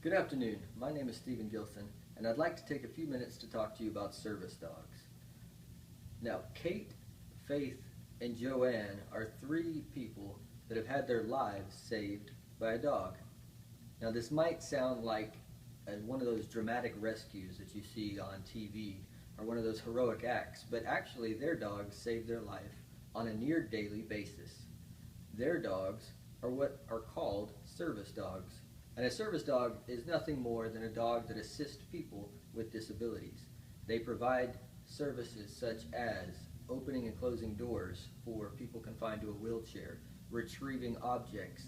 Good afternoon. My name is Stephen Gilson, and I'd like to take a few minutes to talk to you about service dogs. Now, Kate, Faith, and Joanne are three people that have had their lives saved by a dog. Now, this might sound like one of those dramatic rescues that you see on TV or one of those heroic acts, but actually, their dogs saved their life on a near daily basis. Their dogs are what are called service dogs. And a service dog is nothing more than a dog that assists people with disabilities. They provide services such as opening and closing doors for people confined to a wheelchair, retrieving objects,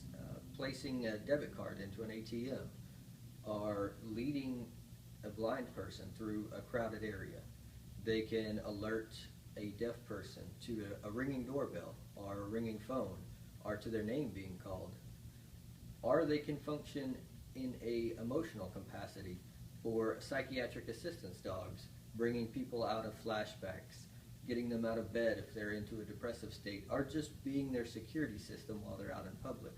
placing a debit card into an ATM, or leading a blind person through a crowded area. They can alert a deaf person to a ringing doorbell or a ringing phone or to their name being called. Or they can function in a emotional capacity for psychiatric assistance dogs, bringing people out of flashbacks, getting them out of bed if they're into a depressive state, or just being their security system while they're out in public.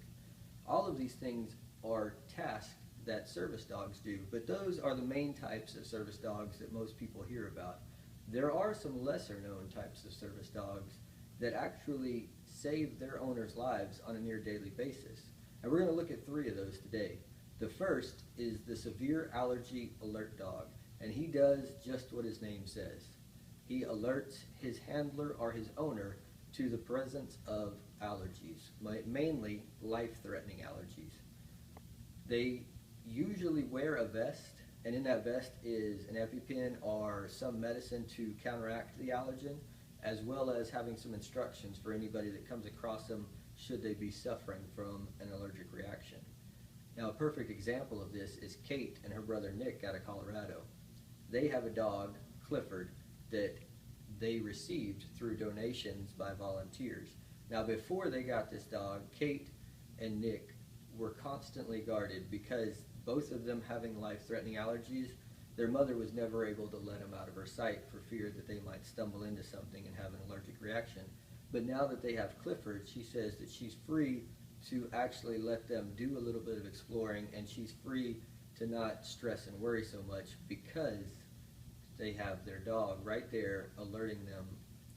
All of these things are tasks that service dogs do, but those are the main types of service dogs that most people hear about. There are some lesser known types of service dogs that actually save their owners' lives on a near daily basis. And we're going to look at three of those today. The first is the severe allergy alert dog, and he does just what his name says. He alerts his handler or his owner to the presence of allergies, mainly life-threatening allergies. They usually wear a vest, and in that vest is an EpiPen or some medicine to counteract the allergen, as well as having some instructions for anybody that comes across them should they be suffering from an allergic reaction. Now, a perfect example of this is Kate and her brother Nick out of Colorado. They have a dog, Clifford, that they received through donations by volunteers. Now, before they got this dog, Kate and Nick were constantly guarded because both of them having life-threatening allergies, their mother was never able to let them out of her sight for fear that they might stumble into something and have an allergic reaction. But now that they have Clifford, she says that she's free to actually let them do a little bit of exploring, and she's free to not stress and worry so much because they have their dog right there alerting them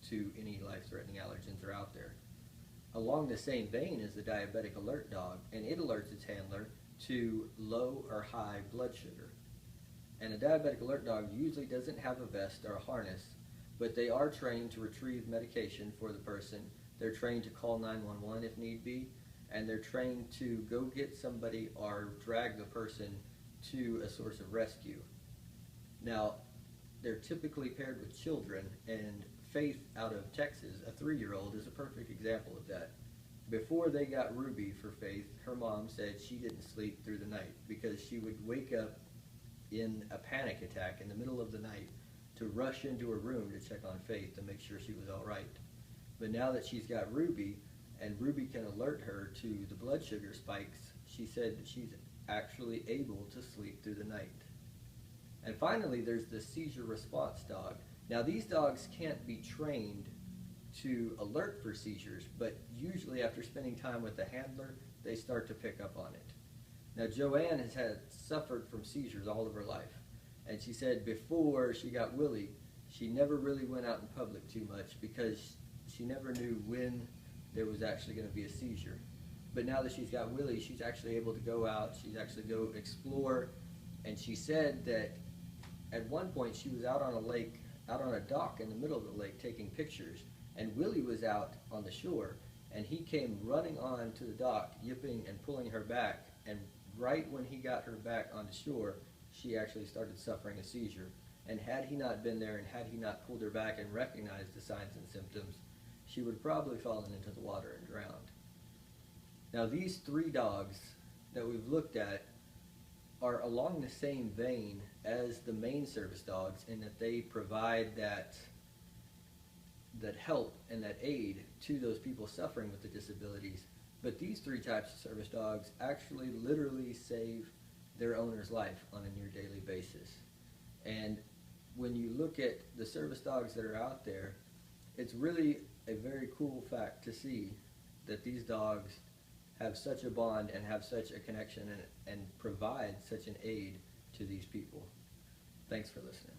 to any life-threatening allergens that are out there. Along the same vein is the diabetic alert dog, and it alerts its handler to low or high blood sugar. And a diabetic alert dog usually doesn't have a vest or a harness, but they are trained to retrieve medication for the person. They're trained to call 911 if need be, and they're trained to go get somebody or drag the person to a source of rescue. Now, they're typically paired with children, and Faith out of Texas, a 3-year-old, is a perfect example of that. Before they got Ruby for Faith, her mom said she didn't sleep through the night because she would wake up in a panic attack in the middle of the night to rush into her room to check on Faith to make sure she was all right. But now that she's got Ruby, and Ruby can alert her to the blood sugar spikes, she said that she's actually able to sleep through the night. And finally, there's the seizure response dog. Now, these dogs can't be trained to alert for seizures, but usually after spending time with the handler, they start to pick up on it. Now, Joanne has suffered from seizures all of her life, and she said before she got Willie, she never really went out in public too much because she never knew when there was actually going to be a seizure. But now that she's got Willie, she's actually able to go out, she's actually go explore, and she said that at one point she was out on a lake, out on a dock in the middle of the lake taking pictures, and Willie was out on the shore, and he came running on to the dock, yipping and pulling her back, and right when he got her back on the shore, she actually started suffering a seizure. And had he not been there and had he not pulled her back and recognized the signs and symptoms, she would have probably fallen into the water and drowned. Now, these three dogs that we've looked at are along the same vein as the main service dogs in that they provide that help and that aid to those people suffering with the disabilities. But these three types of service dogs actually literally save their owner's life on a near daily basis. And when you look at the service dogs that are out there, it's really a very cool fact to see that these dogs have such a bond and have such a connection and provide such an aid to these people. Thanks for listening.